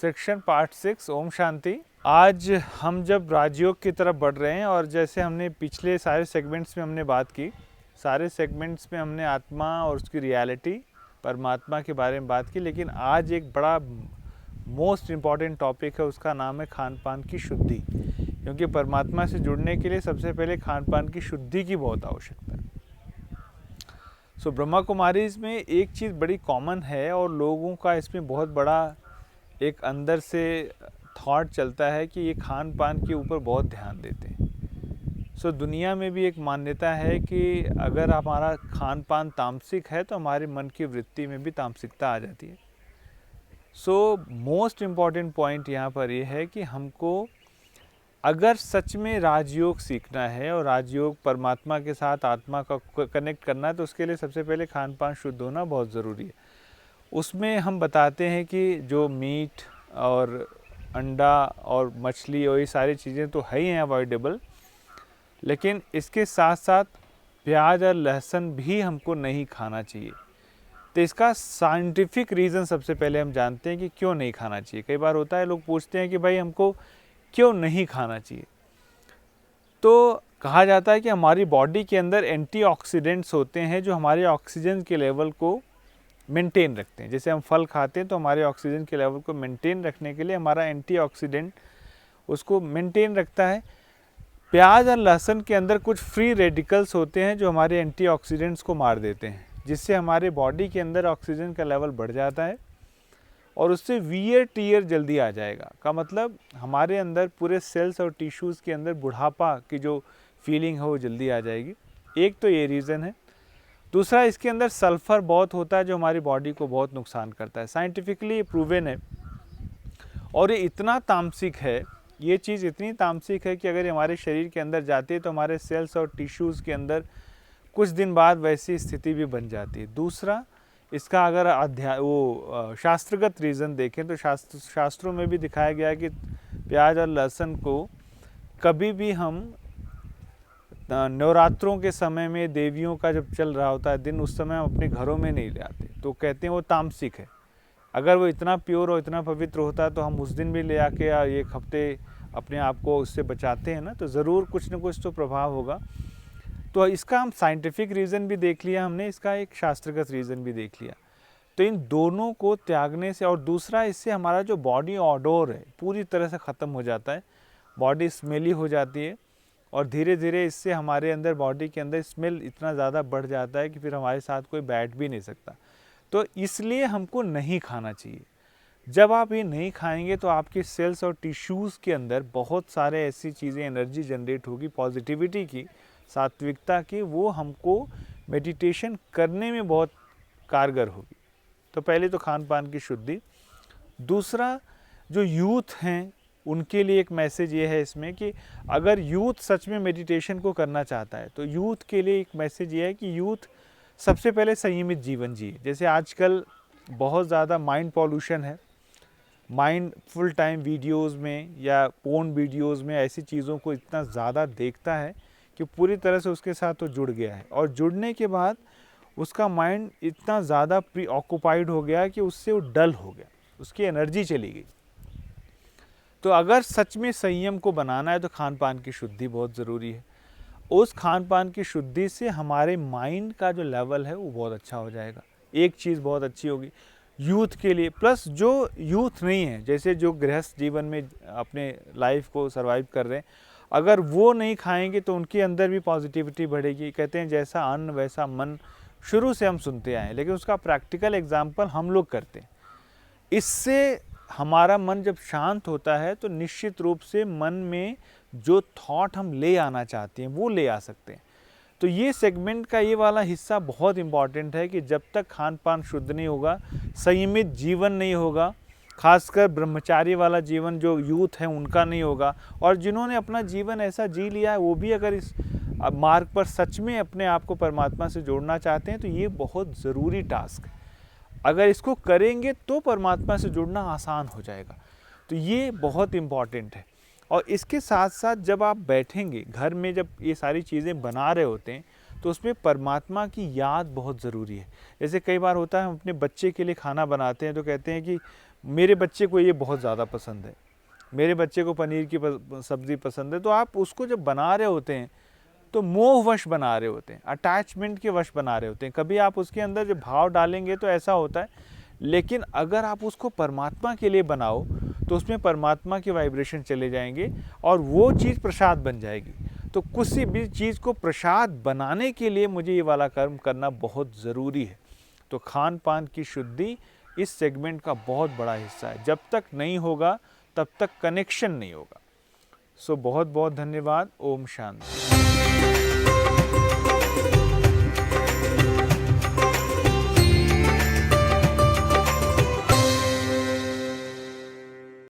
Section part 6 Om Shanti. आज हम जब राजयोग की तरफ बढ़ रहे हैं और जैसे हमने पिछले सारे सेगमेंट्स में हमने बात की, सारे सेगमेंट्स में हमने आत्मा और उसकी रियलिटी परमात्मा के बारे में बात की, लेकिन आज एक बड़ा मोस्ट इम्पॉर्टेंट टॉपिक है, उसका नाम है खान पान की शुद्धि। क्योंकि परमात्मा से जुड़ने के लिए सबसे पहले खान पान की शुद्धि की बहुत आवश्यकता है। सो ब्रह्मा कुमारीज़ में एक चीज़ बड़ी कॉमन है और लोगों का इसमें बहुत बड़ा एक अंदर से थॉट चलता है कि ये खान पान के ऊपर बहुत ध्यान देते हैं। सो दुनिया में भी एक मान्यता है कि अगर हमारा खान पान तामसिक है तो हमारे मन की वृत्ति में भी तामसिकता आ जाती है। सो मोस्ट इम्पॉर्टेंट पॉइंट यहाँ पर ये है कि हमको अगर सच में राजयोग सीखना है और राजयोग परमात्मा के साथ आत्मा का कनेक्ट करना है तो उसके लिए सबसे पहले खान पान शुद्ध होना बहुत ज़रूरी है। उसमें हम बताते हैं कि जो मीट और अंडा और मछली और ये सारी चीज़ें तो है ही हैं अवॉइडेबल, लेकिन इसके साथ साथ प्याज और लहसुन भी हमको नहीं खाना चाहिए। तो इसका साइंटिफिक रीज़न सबसे पहले हम जानते हैं कि क्यों नहीं खाना चाहिए। कई बार होता है लोग पूछते हैं कि भाई हमको क्यों नहीं खाना चाहिए। तो कहा जाता है कि हमारी बॉडी के अंदर एंटीऑक्सीडेंट्स होते हैं जो हमारे ऑक्सीजन के लेवल को मेंटेन रखते हैं। जैसे हम फल खाते हैं तो हमारे ऑक्सीजन के लेवल को मेंटेन रखने के लिए हमारा एंटीऑक्सीडेंट उसको मेंटेन रखता है। प्याज और लहसुन के अंदर कुछ फ्री रेडिकल्स होते हैं जो हमारे एंटीऑक्सीडेंट्स को मार देते हैं, जिससे हमारे बॉडी के अंदर ऑक्सीजन का लेवल बढ़ जाता है और उससे वियर टीयर जल्दी आ जाएगा। का मतलब हमारे अंदर पूरे सेल्स और टिश्यूज़ के अंदर बुढ़ापा की जो फीलिंग है वो जल्दी आ जाएगी। एक तो ये रीज़न है। दूसरा, इसके अंदर सल्फ़र बहुत होता है जो हमारी बॉडी को बहुत नुकसान करता है। साइंटिफिकली ये प्रूवन है और ये इतना तामसिक है, ये चीज़ इतनी तामसिक है कि अगर हमारे शरीर के अंदर जाती है तो हमारे सेल्स और टिश्यूज़ के अंदर कुछ दिन बाद वैसी स्थिति भी बन जाती है। दूसरा, इसका अगर शास्त्रगत रीज़न देखें तो शास्त्रों में भी दिखाया गया है कि प्याज और लहसुन को कभी भी हम नवरात्रों के समय में देवियों का जब चल रहा होता है दिन, उस समय हम अपने घरों में नहीं ले आते। तो कहते हैं वो तामसिक है। अगर वो इतना प्योर और इतना पवित्र होता तो हम उस दिन भी ले आके या एक हफ्ते अपने आप को उससे बचाते हैं ना, तो ज़रूर कुछ न कुछ तो प्रभाव होगा। तो इसका हम साइंटिफिक रीज़न भी देख लिया हमने, इसका एक शास्त्रगत रीज़न भी देख लिया। तो इन दोनों को त्यागने से, और दूसरा इससे हमारा जो बॉडी ऑडोर है पूरी तरह से ख़त्म हो जाता है, बॉडी स्मेली हो जाती है और धीरे धीरे इससे हमारे अंदर बॉडी के अंदर स्मेल इतना ज़्यादा बढ़ जाता है कि फिर हमारे साथ कोई बैठ भी नहीं सकता। तो इसलिए हमको नहीं खाना चाहिए। जब आप ये नहीं खाएंगे तो आपके सेल्स और टिश्यूज़ के अंदर बहुत सारे ऐसी चीज़ें, एनर्जी जनरेट होगी पॉजिटिविटी की, सात्विकता की, वो हमको मेडिटेशन करने में बहुत कारगर होगी। तो पहले तो खान पान की शुद्धि। दूसरा, जो यूथ हैं उनके लिए एक मैसेज ये है इसमें कि अगर यूथ सच में मेडिटेशन को करना चाहता है तो यूथ के लिए एक मैसेज ये है कि यूथ सबसे पहले संयमित जीवन जिए। जैसे आजकल बहुत ज़्यादा माइंड पॉल्यूशन है, माइंड फुल टाइम वीडियोस में या पोर्न वीडियोस में ऐसी चीज़ों को इतना ज़्यादा देखता है कि पूरी तरह से उसके साथ तो जुड़ गया है, और जुड़ने के बाद उसका माइंड इतना ज़्यादा प्री ऑक्यूपाइड हो गया कि उससे वो डल हो गया, उसकी एनर्जी चली गई। तो अगर सच में संयम को बनाना है तो खान पान की शुद्धि बहुत ज़रूरी है। उस खान पान की शुद्धि से हमारे माइंड का जो लेवल है वो बहुत अच्छा हो जाएगा। एक चीज़ बहुत अच्छी होगी यूथ के लिए, प्लस जो यूथ नहीं है, जैसे जो गृहस्थ जीवन में अपने लाइफ को सर्वाइव कर रहे हैं, अगर वो नहीं खाएंगे तो उनके अंदर भी पॉजिटिविटी बढ़ेगी। कहते हैं जैसा अन्न वैसा मन, शुरू से हम सुनते आए हैं, लेकिन उसका प्रैक्टिकल एग्जाम्पल हम लोग करते हैं। इससे हमारा मन जब शांत होता है तो निश्चित रूप से मन में जो थॉट हम ले आना चाहते हैं वो ले आ सकते हैं। तो ये सेगमेंट का ये वाला हिस्सा बहुत इम्पॉर्टेंट है कि जब तक खान पान शुद्ध नहीं होगा, संयमित जीवन नहीं होगा, खासकर ब्रह्मचारी वाला जीवन जो यूथ है उनका नहीं होगा, और जिन्होंने अपना जीवन ऐसा जी लिया है वो भी अगर इस मार्ग पर सच में अपने आप को परमात्मा से जोड़ना चाहते हैं तो ये बहुत ज़रूरी टास्क है। अगर इसको करेंगे तो परमात्मा से जुड़ना आसान हो जाएगा। तो ये बहुत इम्पॉर्टेंट है। और इसके साथ साथ जब आप बैठेंगे घर में, जब ये सारी चीज़ें बना रहे होते हैं तो उसमें परमात्मा की याद बहुत ज़रूरी है। जैसे कई बार होता है हम अपने बच्चे के लिए खाना बनाते हैं तो कहते हैं कि मेरे बच्चे को ये बहुत ज़्यादा पसंद है, मेरे बच्चे को पनीर की सब्ज़ी पसंद है। तो आप उसको जब बना रहे होते हैं तो मोहवश बना रहे होते हैं, अटैचमेंट के वश बना रहे होते हैं। कभी आप उसके अंदर जो भाव डालेंगे तो ऐसा होता है, लेकिन अगर आप उसको परमात्मा के लिए बनाओ तो उसमें परमात्मा के वाइब्रेशन चले जाएंगे और वो चीज़ प्रसाद बन जाएगी। तो किसी भी चीज़ को प्रसाद बनाने के लिए मुझे ये वाला कर्म करना बहुत ज़रूरी है। तो खान पान की शुद्धि इस सेगमेंट का बहुत बड़ा हिस्सा है। जब तक नहीं होगा तब तक कनेक्शन नहीं होगा। सो बहुत बहुत धन्यवाद। ओम शांति।